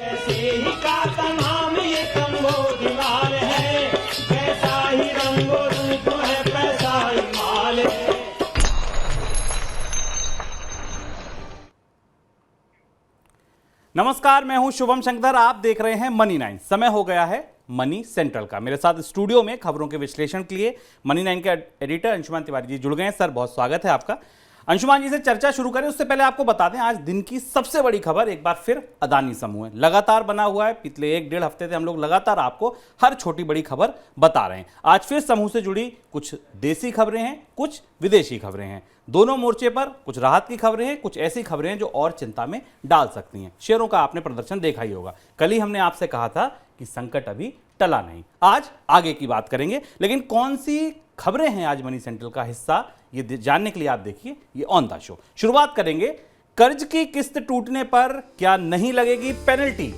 ऐसे ही का तमाम ये तंगो दीवार है, वैसा ही रंगो रूप है, पैसा ही माल है। नमस्कार, मैं हूं शुभम शंकर। आप देख रहे हैं मनी 9। समय हो गया है मनी सेंट्रल का। मेरे साथ स्टूडियो में खबरों के विश्लेषण के लिए मनी 9 के एडिटर अंशुमान तिवारी जी जुड़ गए हैं। सर, बहुत स्वागत है आपका। अंशुमान जी से चर्चा शुरू करें उससे पहले आपको बता दें, आज दिन की सबसे बड़ी खबर एक बार फिर अदानी समूह है। लगातार बना हुआ है, पिछले 1-1.5 हफ्ते से हम लोग लगातार आपको हर छोटी बड़ी खबर बता रहे हैं। आज फिर समूह से जुड़ी कुछ देसी खबरें हैं, कुछ विदेशी खबरें हैं। दोनों मोर्चे पर कुछ राहत की खबरें हैं, कुछ ऐसी खबरें हैं जो और चिंता में डाल सकती हैं। शेयरों का आपने प्रदर्शन देखा ही होगा। कल ही हमने आपसे कहा था कि संकट अभी टला नहीं। आज आगे की बात करेंगे, लेकिन कौन सी खबरें हैं आज मनी सेंट्रल का हिस्सा, ये जानने के लिए आप देखिए ये ऑन द शो। शुरुआत करेंगे, कर्ज की किस्त टूटने पर क्या नहीं लगेगी पेनल्टी।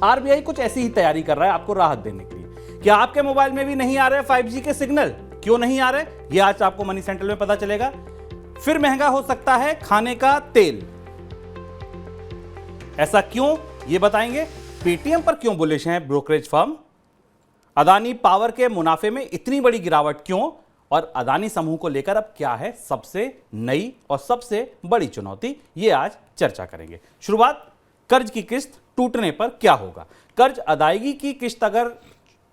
आरबीआई कुछ ऐसी ही तैयारी कर रहा है आपको राहत देने के लिए। क्या आपके मोबाइल में भी नहीं आ रहे 5G के सिग्नल? क्यों नहीं आ रहे, ये आज आपको मनी सेंट्रल में पता चलेगा। फिर महंगा हो सकता है खाने का तेल, ऐसा क्यों, ये बताएंगे। पेटीएम पर क्यों बुलिश हैं ब्रोकरेज फर्म। अदानी पावर के मुनाफे में इतनी बड़ी गिरावट क्यों, और अदानी समूह को लेकर अब क्या है सबसे नई और सबसे बड़ी चुनौती, ये आज चर्चा करेंगे। शुरुआत, कर्ज की किस्त टूटने पर क्या होगा। कर्ज अदायगी की किस्त अगर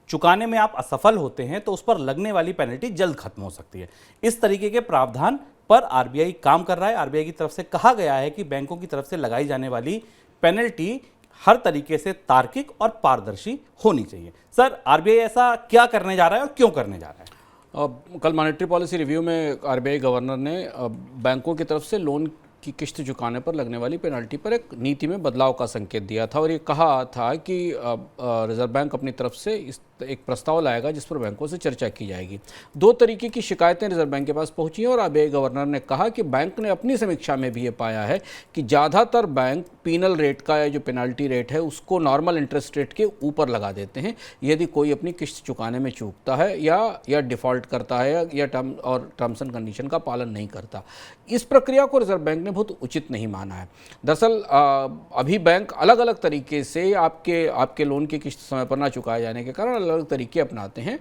चुकाने में आप असफल होते हैं तो उस पर लगने वाली पेनल्टी जल्द खत्म हो सकती है। इस तरीके के प्रावधान पर आरबीआई काम कर रहा है। आरबीआई की तरफ से कहा गया है कि बैंकों की तरफ से लगाई जाने वाली पेनल्टी हर तरीके से तार्किक और पारदर्शी होनी चाहिए। सर, आरबीआई ऐसा क्या करने जा रहा है और क्यों करने जा रहा है? कल मॉनेटरी पॉलिसी रिव्यू में आरबीआई गवर्नर ने बैंकों की तरफ से लोन की किस्त चुकाने पर लगने वाली पेनल्टी पर एक नीति में बदलाव का संकेत दिया था और ये कहा था कि रिजर्व बैंक अपनी तरफ से एक प्रस्ताव लाएगा जिस पर बैंकों से चर्चा की जाएगी। 2 तरीके की शिकायतें रिजर्व बैंक के पास पहुंची हैं और आरबीआई गवर्नर ने कहा कि बैंक ने अपनी समीक्षा में भी ये पाया है कि ज़्यादातर बैंक पीनल रेट का या जो पेनल्टी रेट है उसको नॉर्मल इंटरेस्ट रेट के ऊपर लगा देते हैं यदि कोई अपनी किस्त चुकाने में चूकता है या डिफ़ॉल्ट करता है या टर्म्स एंड कंडीशन का पालन नहीं करता। इस प्रक्रिया को रिजर्व बैंक ने बहुत उचित नहीं माना है। दरअसल अभी बैंक अलग अलग तरीके से आपके लोन की किस्त समय पर ना चुकाए जाने के कारण अलग तरीके अपनाते हैं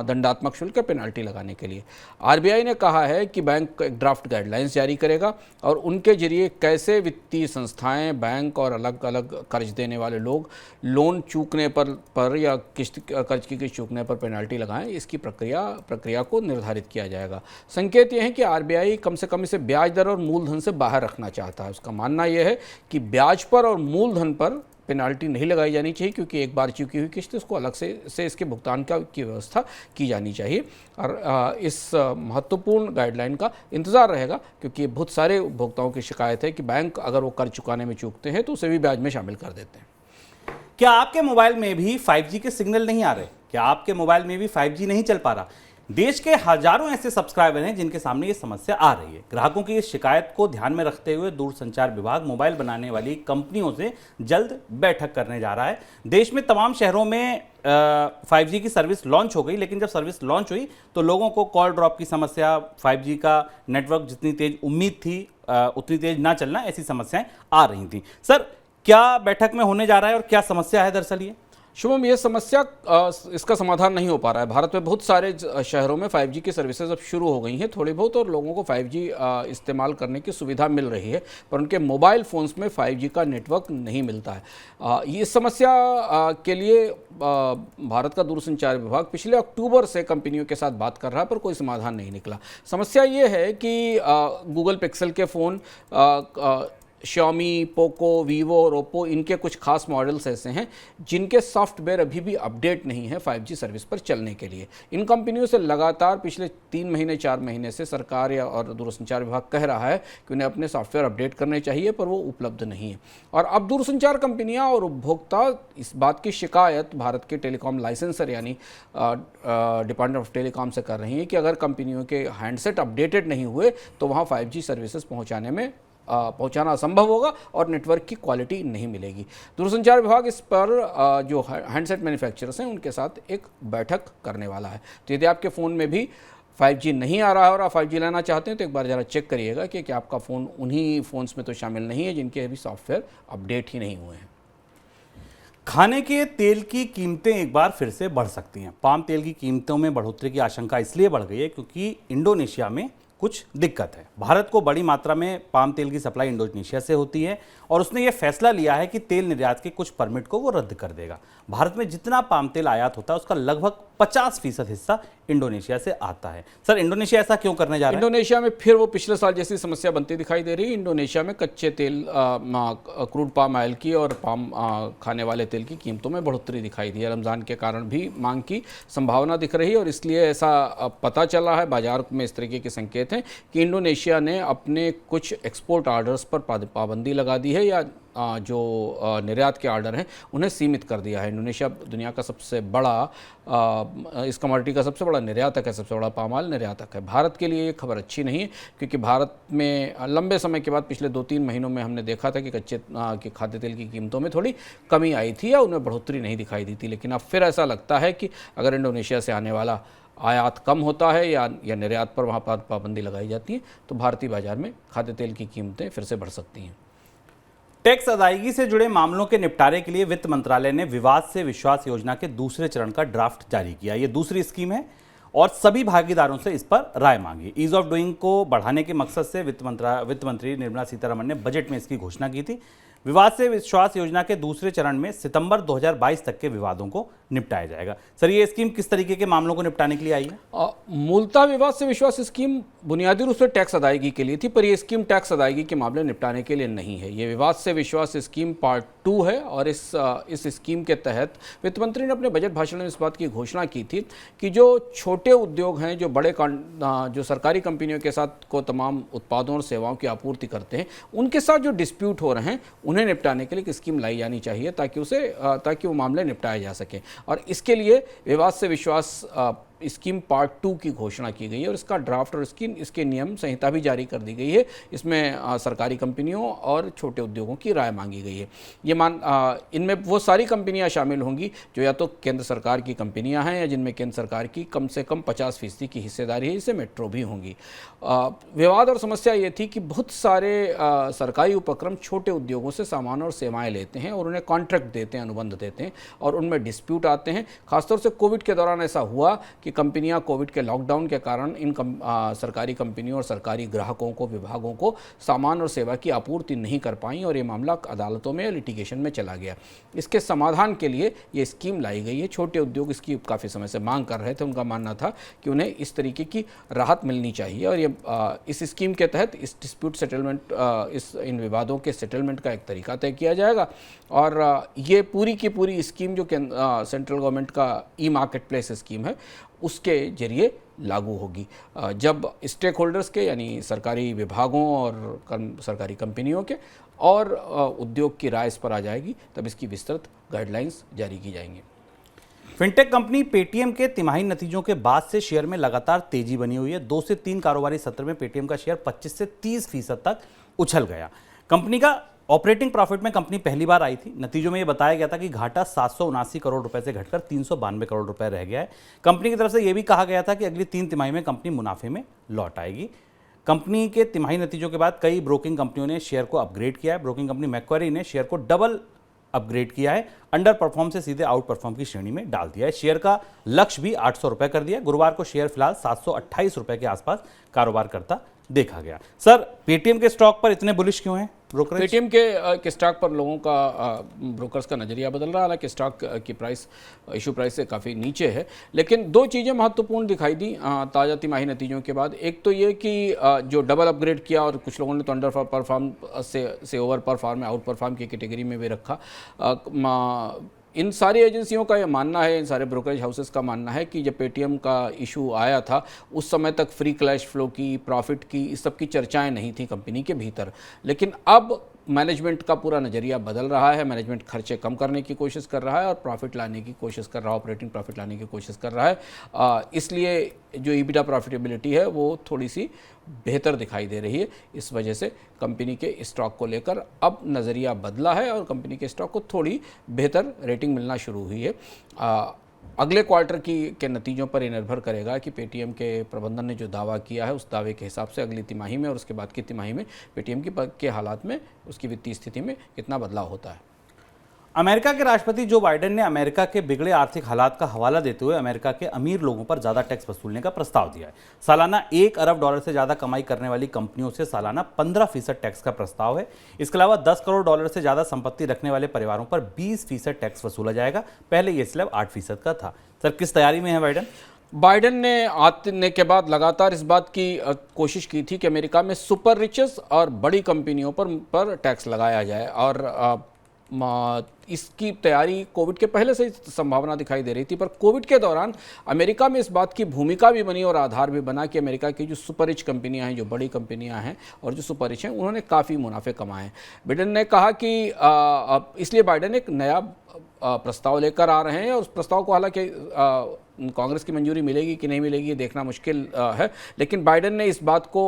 दंडात्मक शुल्क या पेनल्टी लगाने के लिए। आरबीआई ने कहा है कि बैंक एक ड्राफ्ट गाइडलाइंस जारी करेगा और उनके जरिए कैसे वित्तीय संस्थाएं, बैंक और अलग अलग कर्ज देने वाले लोग लोन चूकने पर या कर्ज की किस्त चूकने पर पेनल्टी लगाएं, इसकी प्रक्रिया को निर्धारित किया जाएगा। संकेत यह है कि आरबीआई कम से कम इसे ब्याज दर और मूलधन से बाहर रखना चाहता है। उसका मानना यह है कि ब्याज पर और मूलधन पर पेनाल्टी नहीं लगाई जानी चाहिए क्योंकि एक बार चुकी हुई किस्त उसको अलग से इसके भुगतान की व्यवस्था की जानी चाहिए। और इस महत्वपूर्ण गाइडलाइन का इंतज़ार रहेगा क्योंकि बहुत सारे उपभोक्ताओं की शिकायत है कि बैंक अगर वो कर्ज चुकाने में चूकते हैं तो उसे भी ब्याज में शामिल कर देते हैं। क्या आपके मोबाइल में भी 5G के सिग्नल नहीं आ रहे? क्या आपके मोबाइल में भी 5G नहीं चल पा रहा? देश के हजारों ऐसे सब्सक्राइबर हैं जिनके सामने ये समस्या आ रही है। ग्राहकों की इस शिकायत को ध्यान में रखते हुए दूरसंचार विभाग मोबाइल बनाने वाली कंपनियों से जल्द बैठक करने जा रहा है। देश में तमाम शहरों में 5G की सर्विस लॉन्च हो गई, लेकिन जब सर्विस लॉन्च हुई तो लोगों को कॉल ड्रॉप की समस्या, 5G का नेटवर्क जितनी तेज उम्मीद थी उतनी तेज ना चलना, ऐसी समस्याएं आ रही थी। सर, क्या बैठक में होने जा रहा है और क्या समस्या है दरअसल ये? शुभम, ये समस्या इसका समाधान नहीं हो पा रहा है। भारत में बहुत सारे शहरों में 5G की सर्विसेज अब शुरू हो गई हैं थोड़ी बहुत और लोगों को 5G इस्तेमाल करने की सुविधा मिल रही है, पर उनके मोबाइल फ़ोन्स में 5G का नेटवर्क नहीं मिलता है। ये समस्या के लिए भारत का दूरसंचार विभाग पिछले अक्टूबर से कंपनियों के साथ बात कर रहा है पर कोई समाधान नहीं निकला। समस्या ये है कि गूगल पिक्सल के फ़ोन, Xiaomi, पोको, वीवो और ओप्पो, इनके कुछ खास मॉडल्स ऐसे हैं जिनके सॉफ्टवेयर अभी भी अपडेट नहीं है 5G सर्विस पर चलने के लिए। इन कंपनियों से लगातार पिछले 3 महीने 4 महीने से सरकार और दूरसंचार विभाग कह रहा है कि उन्हें अपने सॉफ्टवेयर अपडेट करने चाहिए, पर वो उपलब्ध नहीं है। और अब दूरसंचार कंपनियां और उपभोक्ता इस बात की शिकायत भारत के टेलीकॉम लाइसेंसर यानी डिपार्टमेंट ऑफ टेलीकॉम से कर रही हैं कि अगर कंपनियों के हैंडसेट अपडेटेड नहीं हुए तो वहाँ 5G सर्विसेज पहुंचाना असंभव होगा और नेटवर्क की क्वालिटी नहीं मिलेगी। दूरसंचार विभाग इस पर जो हैंडसेट मैन्युफैक्चरर्स हैं उनके साथ एक बैठक करने वाला है। तो यदि आपके फ़ोन में भी 5G नहीं आ रहा है और आप 5G लेना चाहते हैं तो एक बार ज़रा चेक करिएगा कि आपका फ़ोन उन्हीं फ़ोन्स में तो शामिल नहीं है जिनके अभी सॉफ्टवेयर अपडेट ही नहीं हुए हैं। खाने के तेल की कीमतें एक बार फिर से बढ़ सकती हैं। पाम तेल की कीमतों में बढ़ोतरी की आशंका इसलिए बढ़ गई है क्योंकि इंडोनेशिया में कुछ दिक्कत है। भारत को बड़ी मात्रा में पाम तेल की सप्लाई इंडोनेशिया से होती है और उसने ये फैसला लिया है कि तेल निर्यात के कुछ परमिट को वो रद्द कर देगा। भारत में जितना पाम तेल आयात होता है उसका लगभग 50% हिस्सा इंडोनेशिया से आता है। सर, इंडोनेशिया ऐसा क्यों करने जा रहा है? इंडोनेशिया में फिर वो पिछले साल जैसी समस्या बनती दिखाई दे रही है। इंडोनेशिया में कच्चे तेल, क्रूड पाम ऑयल की और पाम खाने वाले तेल की कीमतों में बढ़ोतरी दिखाई दी है। रमज़ान के कारण भी मांग की संभावना दिख रही है और इसलिए ऐसा पता चला है, बाजार में इस तरीके के संकेत हैं कि इंडोनेशिया ने अपने कुछ एक्सपोर्ट ऑर्डर्स पर पाबंदी लगा दी है या जो निर्यात के ऑर्डर हैं उन्हें सीमित कर दिया है। इंडोनेशिया दुनिया का सबसे बड़ा इस कमोडिटी का सबसे बड़ा निर्यातक है, सबसे बड़ा पाम ऑयल निर्यातक है। भारत के लिए ये खबर अच्छी नहीं है क्योंकि भारत में लंबे समय के बाद पिछले 2-3 महीनों में हमने देखा था कि के खाद्य तेल की कीमतों में थोड़ी कमी आई थी या उनमें बढ़ोतरी नहीं दिखाई दी थी। लेकिन अब फिर ऐसा लगता है कि अगर इंडोनेशिया से आने वाला आयात कम होता है या निर्यात पर वहाँ पर पाबंदी लगाई जाती है तो भारतीय बाजार में खाद्य तेल की कीमतें फिर से बढ़ सकती हैं। टैक्स अदायगी से जुड़े मामलों के निपटारे के लिए वित्त मंत्रालय ने विवाद से विश्वास योजना के दूसरे चरण का ड्राफ्ट जारी किया। ये दूसरी स्कीम है और सभी भागीदारों से इस पर राय मांगी। ईज ऑफ डूइंग को बढ़ाने के मकसद से वित्त मंत्री निर्मला सीतारमण ने बजट में इसकी घोषणा की थी। विवाद से विश्वास योजना के दूसरे चरण में सितंबर 2022 तक के विवादों को निपटाया जाएगा। सर, ये स्कीम किस तरीके के मामलों को निपटाने के लिए आई है? मूलतः विवाद से विश्वास स्कीम बुनियादी रूप से टैक्स अदायगी के लिए थी, पर यह स्कीम टैक्स अदायगी के मामले निपटाने के लिए नहीं है। ये विवाद से विश्वास स्कीम पार्ट 2 है और इस स्कीम के तहत वित्त मंत्री ने अपने बजट भाषण में इस बात की घोषणा की थी कि जो छोटे उद्योग हैं, जो बड़े जो सरकारी कंपनियों के साथ को तमाम उत्पादों और सेवाओं की आपूर्ति करते हैं, उनके साथ जो डिस्प्यूट हो रहे हैं उन्हें निपटाने के लिए एक स्कीम लाई जानी चाहिए ताकि वो मामले निपटाए जा सकें। और इसके लिए विवाद से विश्वास स्कीम पार्ट 2 की घोषणा की गई है और इसका ड्राफ्ट और इसके नियम संहिता भी जारी कर दी गई है। इसमें सरकारी कंपनियों और छोटे उद्योगों की राय मांगी गई है। इनमें वो सारी कंपनियां शामिल होंगी जो या तो केंद्र सरकार की कंपनियां हैं या जिनमें केंद्र सरकार की कम से कम 50% की हिस्सेदारी है, इससे मेट्रो भी होंगी। विवाद और समस्या ये थी कि बहुत सारे सरकारी उपक्रम छोटे उद्योगों से सामान और सेवाएं लेते हैं और उन्हें कॉन्ट्रैक्ट देते हैं, अनुबंध देते हैं और उनमें डिस्प्यूट आते हैं। खासतौर से कोविड के दौरान ऐसा हुआ कि कंपनियां कोविड के लॉकडाउन के कारण इन सरकारी कंपनियों और सरकारी ग्राहकों को, विभागों को सामान और सेवा की आपूर्ति नहीं कर पाई और ये मामला अदालतों में, लिटिगेशन में चला गया। इसके समाधान के लिए ये स्कीम लाई गई है। छोटे उद्योग इसकी काफ़ी समय से मांग कर रहे थे। उनका मानना था कि उन्हें इस तरीके की राहत मिलनी चाहिए और ये इस स्कीम के तहत इस डिस्प्यूट सेटलमेंट, इन विवादों के सेटलमेंट का एक तरीका तय किया जाएगा और ये पूरी की पूरी स्कीम जो सेंट्रल गवर्नमेंट का ई मार्केट प्लेस स्कीम है उसके जरिए लागू होगी। जब स्टेक होल्डर्स के यानी सरकारी विभागों और सरकारी कंपनियों के और उद्योग की राय इस पर आ जाएगी तब इसकी विस्तृत गाइडलाइंस जारी की जाएंगी। फिनटेक कंपनी पेटीएम के तिमाही नतीजों के बाद से शेयर में लगातार तेजी बनी हुई है। 2 से 3 कारोबारी सत्र में पेटीएम का शेयर 25 से 30% तक उछल गया। कंपनी का ऑपरेटिंग प्रॉफिट में कंपनी पहली बार आई थी। नतीजों में यह बताया गया था कि घाटा 779 करोड़ रुपए से घटकर 392 करोड़ रुपए रह गया है। कंपनी की तरफ से यह भी कहा गया था कि अगली 3 तिमाही में कंपनी मुनाफे में लौट आएगी। कंपनी के तिमाही नतीजों के बाद कई ब्रोकिंग कंपनियों ने शेयर को अपग्रेड किया है। ब्रोकिंग कंपनी मैक्वारी ने शेयर को डबल अपग्रेड किया है, अंडर परफॉर्म से सीधे आउट परफॉर्म की श्रेणी में डाल दिया है। शेयर का लक्ष्य भी 800 रुपए कर दिया। गुरुवार को शेयर फिलहाल 728 रुपए के आसपास कारोबार करता देखा गया। सर, पेटीएम के स्टॉक पर इतने बुलिश क्यों हैं ब्रोकरेज? पेटीएम के स्टॉक पर लोगों का, ब्रोकर्स का नज़रिया बदल रहा है। हालांकि स्टॉक की प्राइस इशू प्राइस से काफ़ी नीचे है, लेकिन 2 चीज़ें महत्वपूर्ण दिखाई दी ताज़ा तिमाही नतीजों के बाद। एक तो ये कि जो डबल अपग्रेड किया और कुछ लोगों ने तो अंडर परफॉर्म से ओवर परफॉर्म, आउट परफॉर्म की कैटेगरी में भी रखा। इन सारी एजेंसियों का ये मानना है, इन सारे ब्रोकरेज हाउसेस का मानना है कि जब पेटीएम का इशू आया था उस समय तक फ्री कैश फ्लो की, प्रॉफिट की, इस सब की चर्चाएं नहीं थी कंपनी के भीतर। लेकिन अब मैनेजमेंट का पूरा नज़रिया बदल रहा है। मैनेजमेंट खर्चे कम करने की कोशिश कर रहा है और प्रॉफिट लाने की कोशिश कर रहा है, ऑपरेटिंग प्रॉफिट लाने की कोशिश कर रहा है। इसलिए जो ईबिटा प्रॉफिटेबिलिटी है वो थोड़ी सी बेहतर दिखाई दे रही है। इस वजह से कंपनी के स्टॉक को लेकर अब नज़रिया बदला है और कंपनी के स्टॉक को थोड़ी बेहतर रेटिंग मिलना शुरू हुई है। अगले क्वार्टर के नतीजों पर यह निर्भर करेगा कि पेटीएम के प्रबंधन ने जो दावा किया है उस दावे के हिसाब से अगली तिमाही में और उसके बाद की तिमाही में पेटीएम के हालात में, उसकी वित्तीय स्थिति में कितना बदलाव होता है। अमेरिका के राष्ट्रपति जो बाइडेन ने अमेरिका के बिगड़े आर्थिक हालात का हवाला देते हुए अमेरिका के अमीर लोगों पर ज्यादा टैक्स वसूलने का प्रस्ताव दिया है। सालाना $1 अरब से ज्यादा कमाई करने वाली कंपनियों से सालाना 15% टैक्स का प्रस्ताव है। इसके अलावा $10 करोड़ से ज्यादा संपत्ति रखने वाले परिवारों पर 20% टैक्स वसूला जाएगा। पहले यह स्लैब 8% का था। सर, किस तैयारी में है बाइडेन? बाइडेन ने आने के बाद लगातार इस बात की कोशिश की थी कि अमेरिका में सुपर रिचेस और बड़ी कंपनियों पर टैक्स लगाया जाए, और इसकी तैयारी कोविड के पहले से ही संभावना दिखाई दे रही थी। पर कोविड के दौरान अमेरिका में इस बात की भूमिका भी बनी और आधार भी बना कि अमेरिका की जो सुपर रिच कंपनियां हैं, जो बड़ी कंपनियां हैं और जो सुपर रिच हैं, उन्होंने काफ़ी मुनाफे कमाए हैं। बाइडेन ने कहा कि इसलिए बाइडेन एक नया प्रस्ताव लेकर आ रहे हैं, और उस प्रस्ताव को हालांकि कांग्रेस की मंजूरी मिलेगी कि नहीं मिलेगी ये देखना मुश्किल है, लेकिन बाइडेन ने इस बात को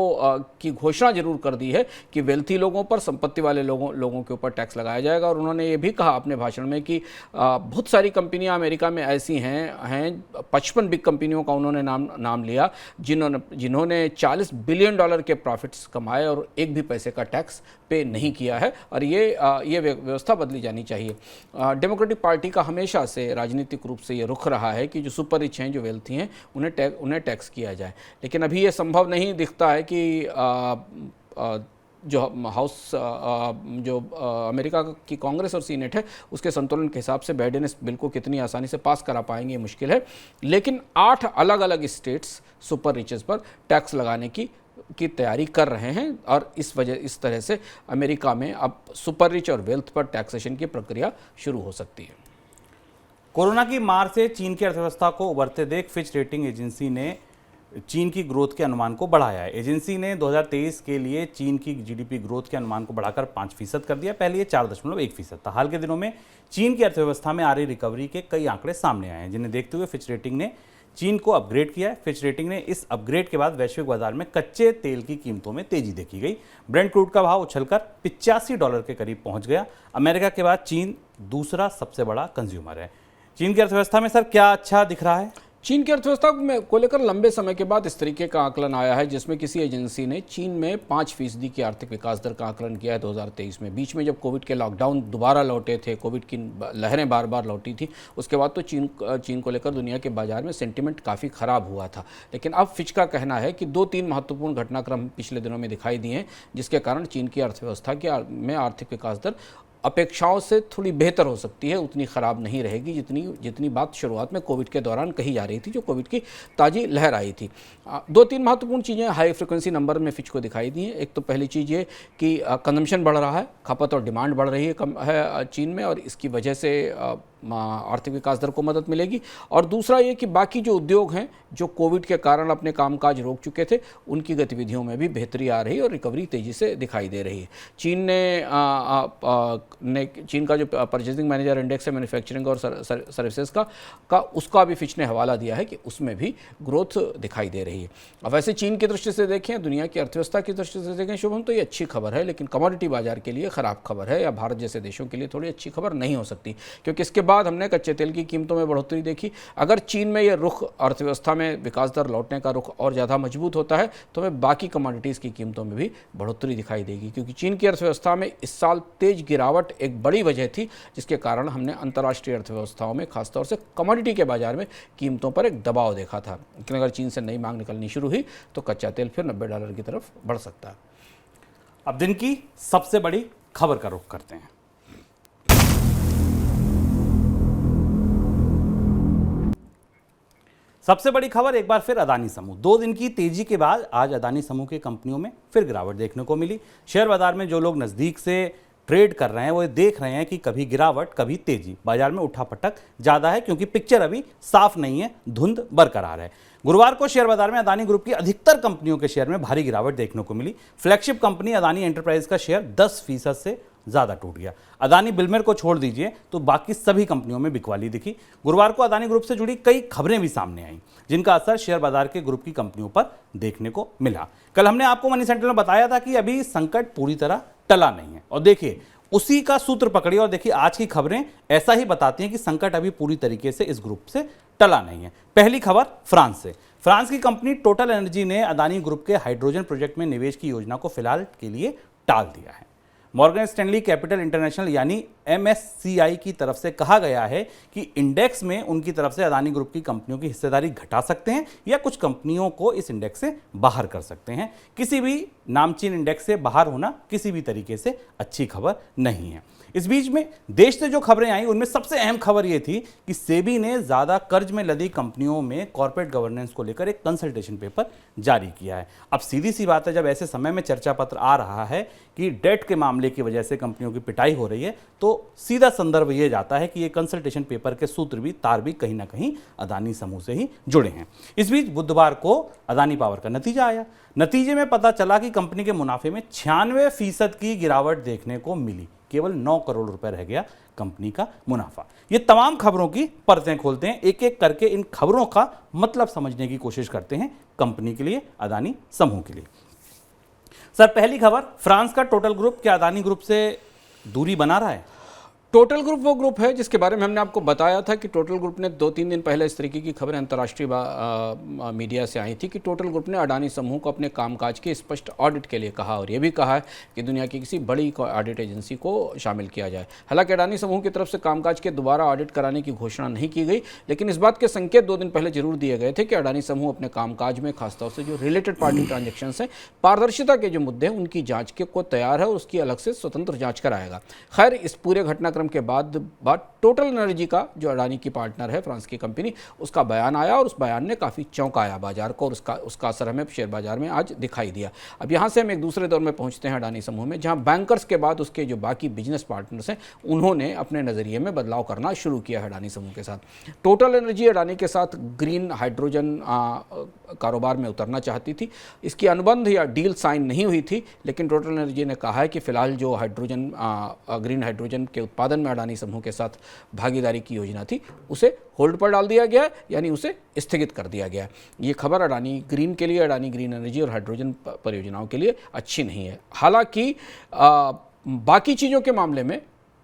की घोषणा जरूर कर दी है कि वेल्थी लोगों पर, संपत्ति वाले लोगों के ऊपर टैक्स लगाया जाएगा। और उन्होंने ये भी कहा अपने भाषण में कि बहुत सारी कंपनियां अमेरिका में ऐसी हैं 55 बिग कंपनियों का उन्होंने नाम लिया जिन्होंने $40 बिलियन के प्रॉफिट्स कमाए और एक भी पैसे का टैक्स पे नहीं किया है, और ये व्यवस्था बदली जानी चाहिए। डेमोक्रेटिक पार्टी का हमेशा से राजनीतिक रूप से ये रुख रहा है कि जो सुपर रिच हैं, जो वेल्थी हैं, उन्हें टैक्स किया जाए, लेकिन अभी ये संभव नहीं दिखता है कि जो हाउस जो अमेरिका की कांग्रेस और सीनेट है, उसके संतुलन के हिसाब से बाइडेन इस बिल को कितनी आसानी से पास करा पाएंगे, मुश्किल है। लेकिन 8 अलग अलग स्टेट्स सुपर रिचेस पर टैक्स लगाने की तैयारी कर रहे हैं, और इस तरह से अमेरिका में अब सुपर रिच और वेल्थ पर टैक्सेशन की प्रक्रिया शुरू हो सकती है। कोरोना की मार से चीन की अर्थव्यवस्था को उभरते देख फिच रेटिंग एजेंसी ने चीन की ग्रोथ के अनुमान को बढ़ाया है। एजेंसी ने 2023 के लिए चीन की जीडीपी ग्रोथ के अनुमान को बढ़ाकर 5% कर दिया। पहले ये 4.1% था। हाल के दिनों में चीन की अर्थव्यवस्था में आ रही रिकवरी के कई आंकड़े सामने आए हैं, जिन्हें देखते हुए फिच रेटिंग ने चीन को अपग्रेड किया है। फिच रेटिंग ने इस अपग्रेड के बाद वैश्विक बाजार में कच्चे तेल की कीमतों में तेजी देखी गई। ब्रेंट क्रूड का भाव उछलकर $85 के करीब पहुंच गया। अमेरिका के बाद चीन दूसरा सबसे बड़ा कंज्यूमर है। चीन की अर्थव्यवस्था में सर क्या अच्छा दिख रहा है? चीन की अर्थव्यवस्था को लेकर लंबे समय के बाद इस तरीके का आकलन आया है, जिसमें किसी एजेंसी ने चीन में 5% की आर्थिक विकास दर का आकलन किया है 2023 में। बीच में जब कोविड के लॉकडाउन दोबारा लौटे थे, कोविड की लहरें बार बार लौटी थी, उसके बाद तो चीन को लेकर दुनिया के बाजार में सेंटिमेंट काफ़ी ख़राब हुआ था। लेकिन अब फिच का कहना है कि 2-3 महत्वपूर्ण घटनाक्रम पिछले दिनों में दिखाई दिए हैं, जिसके कारण चीन की अर्थव्यवस्था में आर्थिक विकास दर अपेक्षाओं से थोड़ी बेहतर हो सकती है, उतनी ख़राब नहीं रहेगी जितनी बात शुरुआत में कोविड के दौरान कही जा रही थी, जो कोविड की ताज़ी लहर आई थी। 2-3 महत्वपूर्ण चीज़ें हाई फ्रिक्वेंसी नंबर में फिच को दिखाई दी हैं। एक तो पहली चीज़ ये कि कंजम्पशन बढ़ रहा है, खपत और डिमांड बढ़ रही है चीन में, और इसकी वजह से आर्थिक विकास दर को मदद मिलेगी। और दूसरा ये कि बाकी जो उद्योग हैं, जो कोविड के कारण अपने कामकाज रोक चुके थे, उनकी गतिविधियों में भी बेहतरी आ रही है और रिकवरी तेज़ी से दिखाई दे रही है। चीन का जो परचेजिंग मैनेजर इंडेक्स है मैन्युफैक्चरिंग और सर्विसेज का उसका भी फिच ने हवाला दिया है कि उसमें भी ग्रोथ दिखाई दे रही है। अब वैसे चीन की दृष्टि से देखें, दुनिया की अर्थव्यवस्था की दृष्टि से देखें शुभम, तो ये अच्छी खबर है, लेकिन कमोडिटी बाजार के लिए ख़राब खबर है, या भारत जैसे देशों के लिए थोड़ी अच्छी खबर नहीं हो सकती, क्योंकि इसके बाद हमने कच्चे तेल की कीमतों में बढ़ोतरी देखी। अगर चीन में ये रुख, अर्थव्यवस्था में विकास दर लौटने का रुख और ज़्यादा मजबूत होता है, तो हमें बाकी कमोडिटीज़ की कीमतों में भी बढ़ोतरी दिखाई देगी, क्योंकि चीन की अर्थव्यवस्था में इस साल तेज गिरावट एक बड़ी वजह थी, जिसके कारण हमने अंतर्राष्ट्रीय अर्थव्यवस्थाओं में, खासतौर से कमोडिटी के बाजार में कीमतों पर एक दबाव देखा था। लेकिन अगर चीन से नई मांग निकलनी शुरू हुई तो कच्चा तेल फिर $90 की तरफ बढ़ सकता है। अब दिन की सबसे बड़ी खबर का रुख करते हैं। सबसे बड़ी खबर एक बार फिर अदानी समूह। 2 दिन की तेजी के बाद आज अदानी समूह की कंपनियों में फिर गिरावट देखने को मिली। शेयर बाजार में जो लोग नज़दीक से ट्रेड कर रहे हैं वो देख रहे हैं कि कभी गिरावट कभी तेजी। बाजार में उठापटक ज़्यादा है, क्योंकि पिक्चर अभी साफ नहीं है, धुंध बरकरार है। गुरुवार को शेयर बाजार में अदानी ग्रुप की अधिकतर कंपनियों के शेयर में भारी गिरावट देखने को मिली। फ्लैगशिप कंपनी अदानी एंटरप्राइज का शेयर 10% से ज़्यादा टूट गया। अदानी बिल्डर को छोड़ दीजिए तो बाकी सभी कंपनियों में बिकवाली दिखी। गुरुवार को अदानी ग्रुप से जुड़ी कई खबरें भी सामने आईं, जिनका असर शेयर बाजार के ग्रुप की कंपनियों पर देखने को मिला। कल हमने आपको मनी सेंट्रल में बताया था कि अभी संकट पूरी तरह टला नहीं है, और देखिए उसी का सूत्र पकड़िए और देखिए आज की खबरें ऐसा ही बताती हैं कि संकट अभी पूरी तरीके से इस ग्रुप से टला नहीं है। पहली खबर फ्रांस से। फ्रांस की कंपनी टोटल एनर्जी ने अदानी ग्रुप के हाइड्रोजन प्रोजेक्ट में निवेश की योजना को फिलहाल के लिए टाल दिया है। मॉर्गन स्टैनली कैपिटल इंटरनेशनल यानी MSCI की तरफ से कहा गया है कि इंडेक्स में उनकी तरफ से अदानी ग्रुप की कंपनियों की हिस्सेदारी घटा सकते हैं या कुछ कंपनियों को इस इंडेक्स से बाहर कर सकते हैं। किसी भी नामचीन इंडेक्स से बाहर होना किसी भी तरीके से अच्छी खबर नहीं है। इस बीच में देश से जो खबरें आई उनमें सबसे अहम खबर यह थी कि सेबी ने ज़्यादा कर्ज में लदी कंपनियों में कॉर्पोरेट गवर्नेंस को लेकर एक कंसल्टेशन पेपर जारी किया है। अब सीधी सी बात है, जब ऐसे समय में चर्चा पत्र आ रहा है कि डेट के मामले की वजह से कंपनियों की पिटाई हो रही है, तो सीधा संदर्भ ये जाता है कि ये कंसल्टेशन पेपर के सूत्र भी तार भी कहीं ना कहीं अदानी समूह से ही जुड़े हैं। इस बीच बुधवार को अदानी पावर का नतीजा आया। नतीजे में पता चला कि कंपनी के मुनाफे में 96% की गिरावट देखने को मिली। केवल 9 करोड़ रुपए रह गया कंपनी का मुनाफा। ये तमाम खबरों की परतें खोलते हैं, एक एक करके इन खबरों का मतलब समझने की कोशिश करते हैं कंपनी के लिए, अदानी समूह के लिए। सर, पहली खबर, फ्रांस का टोटल ग्रुप क्या अदानी ग्रुप से दूरी बना रहा है? टोटल ग्रुप वो ग्रुप है जिसके बारे में हमने आपको बताया था कि टोटल ग्रुप ने 2-3 दिन पहले इस तरीके की खबरें अंतर्राष्ट्रीय मीडिया से आई थी कि टोटल ग्रुप ने अडानी समूह को अपने कामकाज के स्पष्ट ऑडिट के लिए कहा और ये भी कहा है कि दुनिया की किसी बड़ी ऑडिट एजेंसी को शामिल किया जाए। हालांकि अडानी समूह की तरफ से कामकाज के दोबारा ऑडिट कराने की घोषणा नहीं की गई, लेकिन इस बात के संकेत 2 दिन पहले जरूर दिए गए थे कि अडानी समूह अपने कामकाज में खासतौर से जो रिलेटेड पार्टी ट्रांजेक्शन है, पारदर्शिता के जो मुद्दे हैं उनकी जाँच के को तैयार है और उसकी अलग से स्वतंत्र जाँच कराएगा। खैर, इस पूरे घटनाक्रम के बाद टोटल एनर्जी का जो अडानी की पार्टनर है फ्रांस की कंपनी, उसका बयान आया और उस बयान ने काफ़ी चौंकाया बाजार को और उसका असर हमें शेयर बाजार में आज दिखाई दिया। अब यहाँ से हम एक दूसरे दौर में पहुँचते हैं अडानी समूह में, जहाँ बैंकर्स के बाद उसके जो बाकी बिजनेस पार्टनर्स हैं उन्होंने अपने नज़रिए में बदलाव करना शुरू किया है अडानी समूह के साथ। टोटल एनर्जी अडानी के साथ ग्रीन हाइड्रोजन कारोबार में उतरना चाहती थी। इसकी अनुबंध या डील साइन नहीं हुई थी, लेकिन टोटल एनर्जी ने कहा है कि फिलहाल जो हाइड्रोजन ग्रीन हाइड्रोजन के उत्पादन में अडानी समूह के साथ भागीदारी की योजना थी उसे होल्ड पर डाल दिया गया, यानी उसे स्थगित कर दिया गया। ये खबर अडानी ग्रीन के लिए, अडानी ग्रीन एनर्जी और हाइड्रोजन परियोजनाओं के लिए अच्छी नहीं है। हालांकि बाकी चीज़ों के मामले में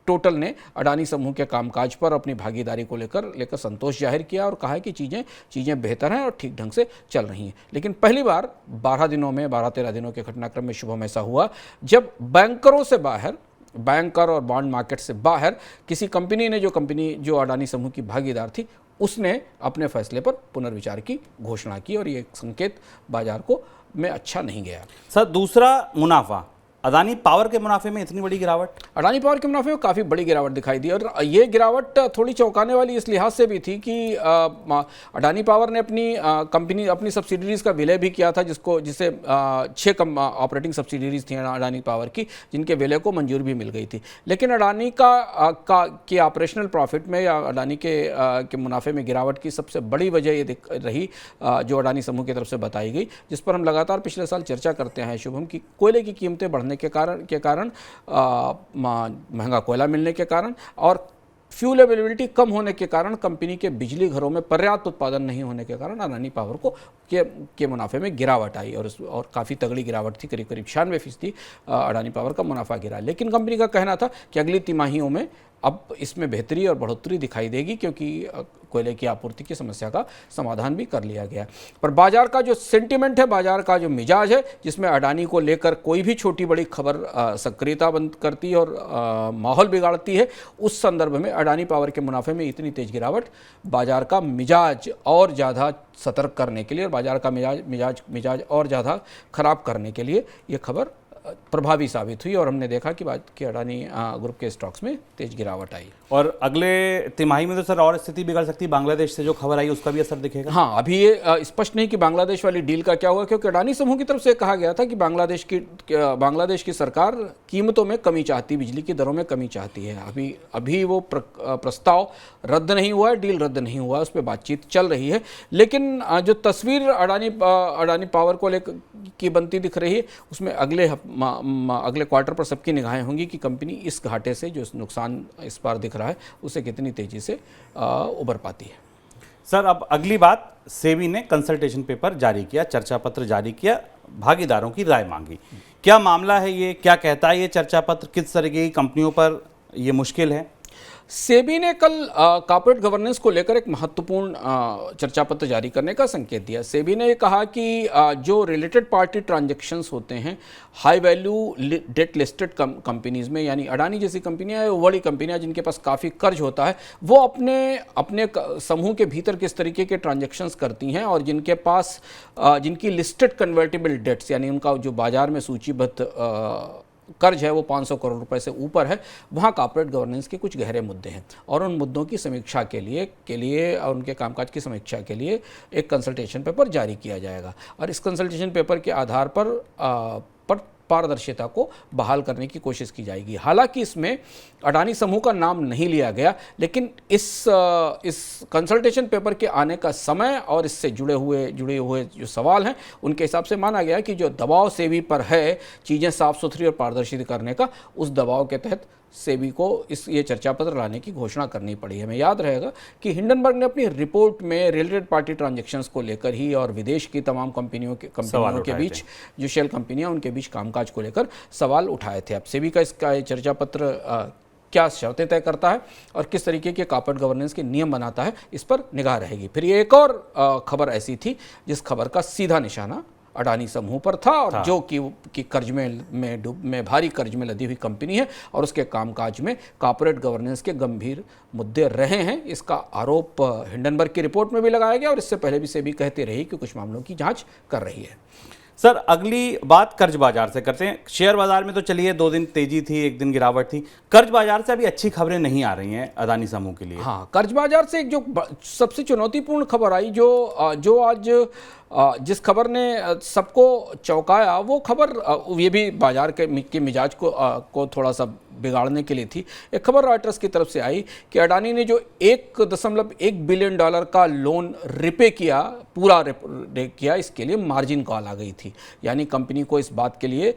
टोटल ने अडानी समूह के कामकाज पर अपनी भागीदारी को लेकर संतोष जाहिर किया और कहा है कि चीज़ें बेहतर हैं और ठीक ढंग से चल रही हैं। लेकिन पहली बार 12-13 दिनों के घटनाक्रम में शुभम ऐसा हुआ जब बैंकरों से बाहर, बैंकर और बॉन्ड मार्केट से बाहर किसी कंपनी ने, जो अडानी समूह की भागीदार थी, उसने अपने फैसले पर पुनर्विचार की घोषणा की और ये संकेत बाजार को में अच्छा नहीं गया। सर, दूसरा मुनाफा, अदानी पावर के मुनाफे में इतनी बड़ी गिरावट? अडानी पावर के मुनाफे में काफ़ी बड़ी गिरावट दिखाई दी और ये गिरावट थोड़ी चौंकाने वाली इस लिहाज से भी थी कि अडानी पावर ने अपनी सब्सिडरीज़ का विलय भी किया था, जिसे 6 ऑपरेटिंग सब्सिडरीज़ थी अडानी पावर की, जिनके विलय को मंजूरी भी मिल गई थी। लेकिन अडानी के ऑपरेशनल प्रॉफिट में या अडानी के मुनाफे में गिरावट की सबसे बड़ी वजह ये रही जो अडानी समूह की तरफ से बताई गई, जिस पर हम लगातार पिछले साल चर्चा करते हैं शुभम, की कोयले की कीमतें बढ़ने के कारण महंगा कोयला मिलने के कारण और फ्यूल अवेलेबिलिटी कम होने के कारण कंपनी के बिजली घरों में पर्याप्त उत्पादन नहीं होने के कारण अडानी पावर को के मुनाफे में गिरावट आई और काफ़ी तगड़ी गिरावट थी, करीब 96% अडानी पावर का मुनाफा गिरा। लेकिन कंपनी का कहना था कि अगली तिमाहियों में अब इसमें बेहतरी और बढ़ोतरी दिखाई देगी क्योंकि कोयले की आपूर्ति की समस्या का समाधान भी कर लिया गया। पर बाजार का जो सेंटिमेंट है, बाजार का जो मिजाज है, जिसमें अडानी को लेकर कोई भी छोटी बड़ी खबर सक्रियता बंद करती है और माहौल बिगाड़ती है, उस संदर्भ में अडानी पावर के मुनाफे में इतनी तेज गिरावट बाजार का मिजाज और ज़्यादा सतर्क करने के लिए और बाजार का मिजाज और ज़्यादा खराब करने के लिए ये खबर प्रभावी साबित हुई और हमने देखा कि अडानी ग्रुप के स्टॉक्स में तेज गिरावट आई। और अगले तिमाही में तो सर और स्थिति बिगड़ सकती है, बांग्लादेश से जो खबर आई उसका भी असर दिखेगा? हाँ, अभी ये स्पष्ट नहीं कि बांग्लादेश वाली डील का क्या हुआ, क्योंकि अडानी समूह की तरफ से कहा गया था कि बांग्लादेश की सरकार कीमतों में कमी चाहती, बिजली की दरों में कमी चाहती है। अभी वो प्रस्ताव रद्द नहीं हुआ है, डील रद्द नहीं हुआ है, उस पर बातचीत चल रही है। लेकिन जो तस्वीर अडानी पावर को लेकर की बनती दिख रही है, उसमें अगले क्वार्टर पर सबकी निगाहें होंगी कि कंपनी इस घाटे से जो नुकसान इस बार दिख रहा है उसे कितनी तेजी से उबर पाती है। सर, अब अगली बात, सेबी ने कंसल्टेशन पेपर जारी किया, चर्चा पत्र जारी किया, भागीदारों की राय मांगी। क्या मामला है ये, क्या कहता है ये चर्चा पत्र, किस तरह की कंपनियों पर ये मुश्किल है? सेबी ने कल कॉर्पोरेट गवर्नेंस को लेकर एक महत्वपूर्ण चर्चा पत्र जारी करने का संकेत दिया। सेबी ने कहा कि जो रिलेटेड पार्टी ट्रांजैक्शंस होते हैं high value debt listed companies में, यानी अडानी जैसी कंपनियां हैं, वो बड़ी कंपनियां जिनके पास काफ़ी कर्ज होता है, वो अपने समूह के भीतर किस तरीके के ट्रांजैक्शंस करती हैं और जिनके पास जिनकी लिस्टेड कन्वर्टिबल डेट्स यानी उनका जो बाजार में सूचीबद्ध कर्ज है वो 500 करोड़ रुपए से ऊपर है, वहाँ कॉर्पोरेट गवर्नेंस के कुछ गहरे मुद्दे हैं और उन मुद्दों की समीक्षा के लिए और उनके कामकाज की समीक्षा के लिए एक कंसल्टेशन पेपर जारी किया जाएगा और इस कंसल्टेशन पेपर के आधार पर पारदर्शिता को बहाल करने की कोशिश की जाएगी। हालांकि इसमें अडानी समूह का नाम नहीं लिया गया, लेकिन इस कंसल्टेशन पेपर के आने का समय और इससे जुड़े हुए जो सवाल हैं उनके हिसाब से माना गया कि जो दबाव सेबी पर है चीज़ें साफ सुथरी और पारदर्शी करने का, उस दबाव के तहत सेबी को ये चर्चा पत्र लाने की घोषणा करनी पड़ी। हमें याद रहेगा कि हिंडनबर्ग ने अपनी रिपोर्ट में रिलेटेड पार्टी ट्रांजैक्शंस को लेकर ही और विदेश की तमाम कंपनियों के बीच जो शेल कंपनियां उनके बीच कामकाज को लेकर सवाल उठाए थे। अब सेबी का इसका ये चर्चा पत्र क्या शर्तें तय करता है और किस तरीके के कॉर्पोरेट गवर्नेंस के नियम बनाता है, इस पर निगाह रहेगी। फिर ये एक और खबर ऐसी थी जिस खबर का सीधा निशाना अडानी समूह पर था और जो कि कर्ज में भारी कर्ज में लदी हुई कंपनी है और उसके कामकाज में कॉर्पोरेट गवर्नेंस के गंभीर मुद्दे रहे हैं। इसका आरोप हिंडनबर्ग की रिपोर्ट में भी लगाया गया और इससे पहले भी सेबी कहती रही कि कुछ मामलों की जांच कर रही है। सर, अगली बात कर्ज बाजार से करते हैं। शेयर बाजार में तो चलिए 2 दिन तेजी थी, 1 दिन गिरावट थी। कर्ज बाजार से अभी अच्छी खबरें नहीं आ रही हैं अदानी समूह के लिए। हाँ, कर्ज बाजार से एक जो सबसे चुनौतीपूर्ण खबर आई, जो आज जिस खबर ने सबको चौंकाया, वो खबर ये भी बाजार के मिजाज को थोड़ा सा बिगाड़ने के लिए थी। एक खबर रॉयटर्स की तरफ से आई कि अडानी ने जो 1.1 बिलियन डॉलर का लोन रिपे किया, पूरा किया, इसके लिए मार्जिन कॉल आ गई थी। यानी कंपनी को इस बात के लिए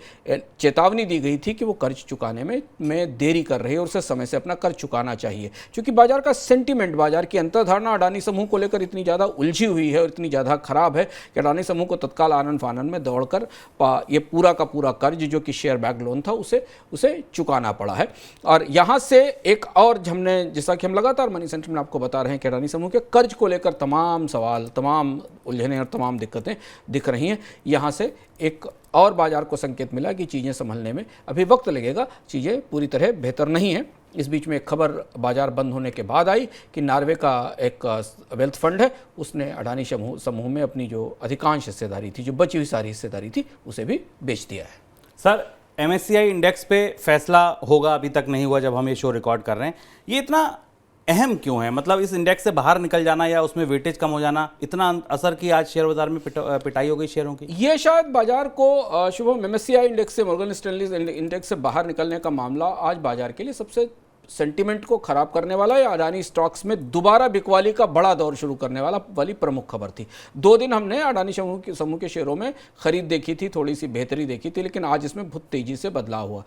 चेतावनी दी गई थी कि वो कर्ज चुकाने में देरी कर रही है और उसे समय से अपना कर्ज चुकाना चाहिए। क्योंकि बाजार का सेंटीमेंट, बाजार की अंतर्धारणा अडानी समूह को लेकर इतनी ज़्यादा उलझी हुई है और इतनी ज़्यादा खराब है कि अडानी समूह को तत्काल आनन फानन में दौड़कर ये पूरा का पूरा कर्ज जो कि शेयर बैक लोन था उसे चुकाना पड़ा है। और यहाँ से एक और जैसा कि हम लगातार मनी सेंटर में आपको बता रहे हैं कि अडानी समूह के कर्ज को लेकर तमाम सवाल, तमाम उलझनें और तमाम दिक्कतें दिख रही हैं। यहाँ से एक और बाजार को संकेत मिला कि चीज़ें संभलने में अभी वक्त लगेगा, चीज़ें पूरी तरह बेहतर नहीं हैं। इस बीच में एक खबर बाजार बंद होने के बाद आई कि नॉर्वे का एक वेल्थ फंड है, उसने अडानी समूह में अपनी जो अधिकांश हिस्सेदारी थी, जो बची हुई सारी हिस्सेदारी थी, उसे भी बेच दिया है। सर, MSCI इंडेक्स पे फैसला होगा, अभी तक नहीं हुआ जब हम ये शो रिकॉर्ड कर रहे हैं। ये इतना अहम क्यों है? मतलब इस इंडेक्स से बाहर निकल जाना या उसमें वेटेज कम हो जाना इतना असर की आज शेयर बाजार में पिटाई हो गई शेयरों की? ये शायद बाजार को शुभम MSCI इंडेक्स से, मॉर्गन स्टैनली इंडेक्स से बाहर निकलने का मामला आज बाजार के लिए सबसे सेंटीमेंट को खराब करने वाला या अडानी स्टॉक्स में दोबारा बिकवाली का बड़ा दौर शुरू करने वाली प्रमुख खबर थी। 2 दिन हमने अडानी समूह के शेयरों में खरीद देखी थी, थोड़ी सी बेहतरी देखी थी, लेकिन आज इसमें बहुत तेजी से बदलाव हुआ।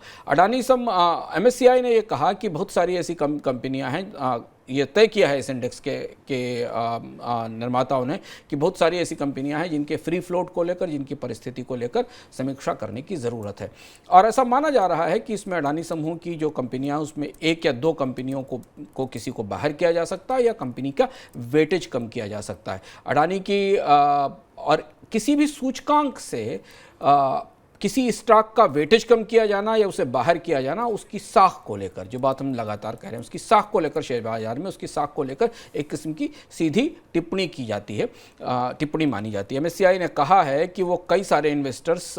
MSCI ने यह कहा कि बहुत सारी ऐसी कंपनियां हैं, ये तय किया है इस इंडेक्स के निर्माताओं ने कि बहुत सारी ऐसी कंपनियां हैं जिनके फ्री फ्लोट को लेकर, जिनकी परिस्थिति को लेकर समीक्षा करने की ज़रूरत है। और ऐसा माना जा रहा है कि इसमें अडानी समूह की जो कंपनियां, उसमें 1 या 2 कंपनियों को किसी को बाहर किया जा सकता है या कंपनी का वेटेज कम किया जा सकता है। अडानी की और किसी भी सूचकांक से किसी स्टॉक का वेटेज कम किया जाना या उसे बाहर किया जाना, उसकी साख को लेकर, जो बात हम लगातार कह रहे हैं, उसकी साख को लेकर शेयर बाजार में उसकी साख को लेकर एक किस्म की सीधी टिप्पणी की जाती है, टिप्पणी मानी जाती है। MSCI ने कहा है कि वो कई सारे इन्वेस्टर्स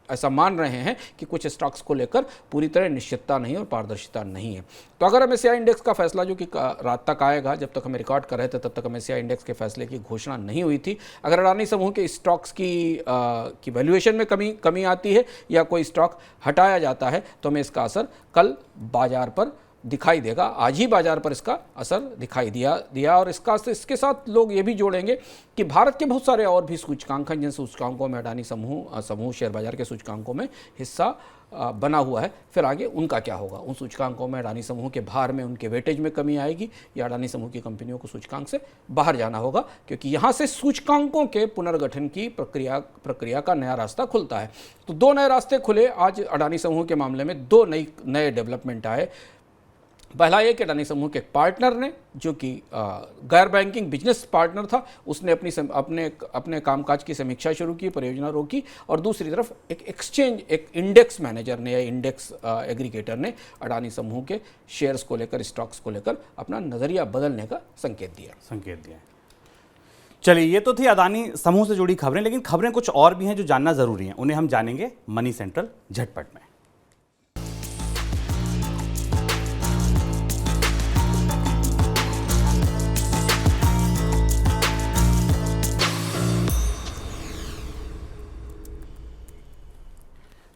ऐसा मान रहे हैं कि कुछ स्टॉक्स को लेकर पूरी तरह निश्चितता नहीं और पारदर्शिता नहीं है। तो अगर MSCI इंडेक्स का फैसला जो कि रात तक आएगा, जब तक हमें रिकॉर्ड कर रहे थे तब तक MSCI इंडेक्स के फैसले की घोषणा नहीं हुई थी, अगर अडानी समूह के स्टॉक्स की वैल्यूएशन में कमी आती है या कोई स्टॉक हटाया जाता है तो हमें इसका असर कल बाजार पर दिखाई देगा। आज ही बाजार पर इसका असर दिखाई दिया और इसके साथ लोग ये भी जोड़ेंगे कि भारत के बहुत सारे और भी सूचकांक हैं जिन सूचकांकों में अडानी समूह शेयर बाजार के सूचकांकों में हिस्सा बना हुआ है। फिर आगे उनका क्या होगा? उन सूचकांकों में अडानी समूह के भार में, उनके वेटेज में कमी आएगी या अडानी समूह की कंपनियों को सूचकांक से बाहर जाना होगा, क्योंकि यहाँ से सूचकांकों के पुनर्गठन की प्रक्रिया का नया रास्ता खुलता है। तो 2 नए रास्ते खुले आज अडानी समूह के मामले में, 2 नए डेवलपमेंट आए। पहला ये कि अडानी समूह के एक पार्टनर ने, जो कि गैर बैंकिंग बिजनेस पार्टनर था, उसने अपने कामकाज की समीक्षा शुरू की, परियोजना रोकी। और दूसरी तरफ एक एक्सचेंज, एक इंडेक्स मैनेजर ने या इंडेक्स एग्रीगेटर ने अडानी समूह के शेयर्स को लेकर, स्टॉक्स को लेकर अपना नज़रिया बदलने का संकेत दिया। चलिए, ये तो थी अडानी समूह से जुड़ी खबरें, लेकिन खबरें कुछ और भी हैं जो जानना जरूरी हैं, उन्हें हम जानेंगे मनी सेंट्रल झटपट में।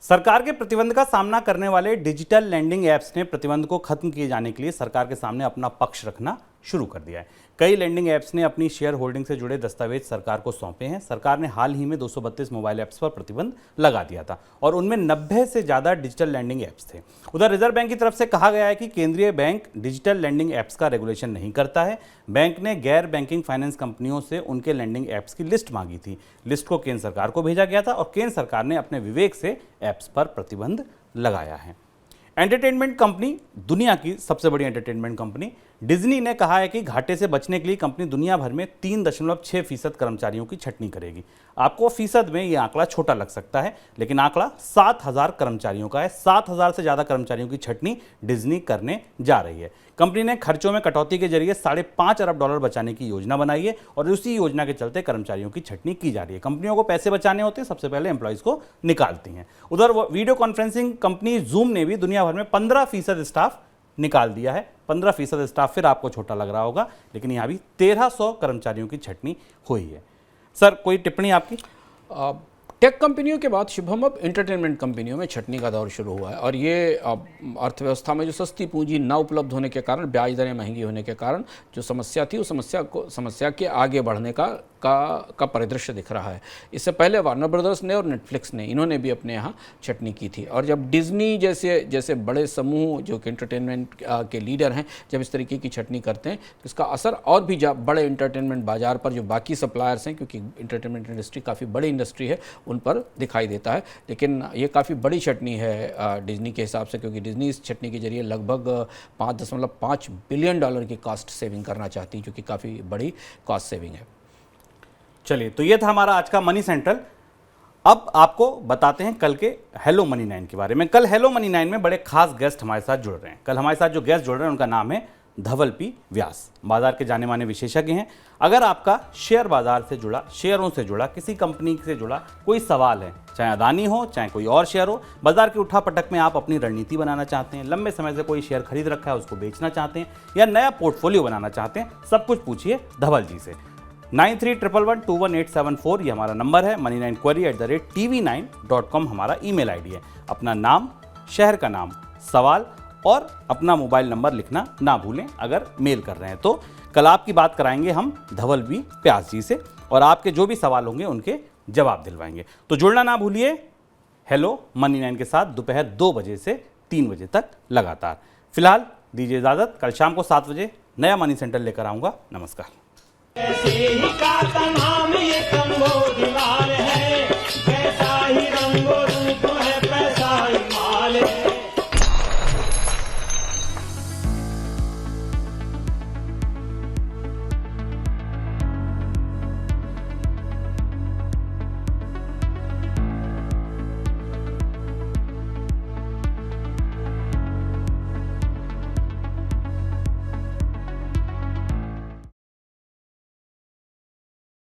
सरकार के प्रतिबंध का सामना करने वाले डिजिटल लैंडिंग ऐप्स ने प्रतिबंध को खत्म किए जाने के लिए सरकार के सामने अपना पक्ष रखना शुरू कर दिया है। कई लैंडिंग ऐप्स ने अपनी शेयर होल्डिंग से जुड़े दस्तावेज सरकार को सौंपे हैं। सरकार ने हाल ही में 232 मोबाइल ऐप्स पर प्रतिबंध लगा दिया था और उनमें 90 से ज़्यादा डिजिटल लैंडिंग ऐप्स थे। उधर रिजर्व बैंक की तरफ से कहा गया है कि केंद्रीय बैंक डिजिटल लैंडिंग ऐप्स का रेगुलेशन नहीं करता है। बैंक ने गैर बैंकिंग फाइनेंस कंपनियों से उनके लैंडिंग ऐप्स की लिस्ट मांगी थी। लिस्ट को केंद्र सरकार को भेजा गया था और केंद्र सरकार ने अपने विवेक से ऐप्स पर प्रतिबंध लगाया है। एंटरटेनमेंट कंपनी, दुनिया की सबसे बड़ी एंटरटेनमेंट कंपनी डिज्नी ने कहा है कि घाटे से बचने के लिए कंपनी दुनिया भर में 3.6% कर्मचारियों की छंटनी करेगी। आपको फीसद में ये आंकड़ा छोटा लग सकता है, लेकिन आंकड़ा 7,000 कर्मचारियों का है। 7,000 से ज़्यादा कर्मचारियों की छंटनी डिज्नी करने जा रही है। कंपनी ने खर्चों में कटौती के जरिए $5.5 अरब बचाने की योजना बनाई है और उसी योजना के चलते कर्मचारियों की छंटनी की जा रही है। कंपनियों को पैसे बचाने होते हैं, सबसे पहले एम्प्लॉयज़ को निकालती हैं। उधर वीडियो कॉन्फ्रेंसिंग कंपनी जूम ने भी दुनिया भर में 15% स्टाफ निकाल दिया है। 15% स्टाफ फिर आपको छोटा लग रहा होगा, लेकिन यहाँ भी 1300 कर्मचारियों की छंटनी हुई है। सर, कोई टिप्पणी आपकी? टेक कंपनियों के बाद शुभम अब एंटरटेनमेंट कंपनियों में छंटनी का दौर शुरू हुआ है और ये अर्थव्यवस्था में जो सस्ती पूंजी न उपलब्ध होने के कारण, ब्याज दरें महंगी होने के कारण जो समस्या थी, उस समस्या के आगे बढ़ने का परिदृश्य दिख रहा है। इससे पहले वार्नर ब्रदर्स ने और नेटफ्लिक्स ने, इन्होंने भी अपने यहाँ छंटनी की थी। और जब डिज्नी जैसे बड़े समूह जो कि एंटरटेनमेंट के लीडर हैं, जब इस तरीके की छंटनी करते हैं तो इसका असर और भी बड़े एंटरटेनमेंट बाजार पर, जो बाकी सप्लायर्स हैं, क्योंकि एंटरटेनमेंट इंडस्ट्री काफ़ी बड़ी इंडस्ट्री है, उन पर दिखाई देता है। लेकिन ये काफ़ी बड़ी छंटनी है डिज्नी के हिसाब से, क्योंकि डिज्नी इस छंटनी के जरिए लगभग $5.5 बिलियन की कॉस्ट सेविंग करना चाहती है, जो कि काफ़ी बड़ी कॉस्ट सेविंग है। चलिए, तो ये था हमारा आज का मनी सेंट्रल। अब आपको बताते हैं कल के हेलो मनी 9 के बारे में। कल हेलो मनी 9 में बड़े खास गेस्ट हमारे साथ जुड़ रहे हैं। कल हमारे साथ जो गेस्ट जुड़ रहे हैं उनका नाम है धवल पी व्यास, बाजार के जाने माने विशेषज्ञ हैं। अगर आपका शेयर बाजार से जुड़ा, शेयरों से जुड़ा, किसी कंपनी से जुड़ा कोई सवाल है, चाहे अदानी हो, चाहे कोई और शेयर हो, बाजार की उठापटक में आप अपनी रणनीति बनाना चाहते हैं, लंबे समय से कोई शेयर खरीद रखा है उसको बेचना चाहते हैं, या नया पोर्टफोलियो बनाना चाहते हैं, सब कुछ पूछिए धवल जी से। 9311121874 ये हमारा नंबर है। money9query@tv9.com हमारा ईमेल आईडी है। अपना नाम, शहर का नाम, सवाल और अपना मोबाइल नंबर लिखना ना भूलें अगर मेल कर रहे हैं तो। कल आपकी बात कराएंगे हम धवल बी व्यास जी से और आपके जो भी सवाल होंगे उनके जवाब दिलवाएंगे। तो जुड़ना ना भूलिए हेलो मनी 9 के साथ दोपहर 2 बजे से 3 बजे तक लगातार। फिलहाल दीजिए इजाजत, कल शाम को 7 बजे नया मनी सेंटर लेकर आऊँगा। नमस्कार। ऐसे ही का तमाम ये कमो दीवार है, वैसा ही रंगो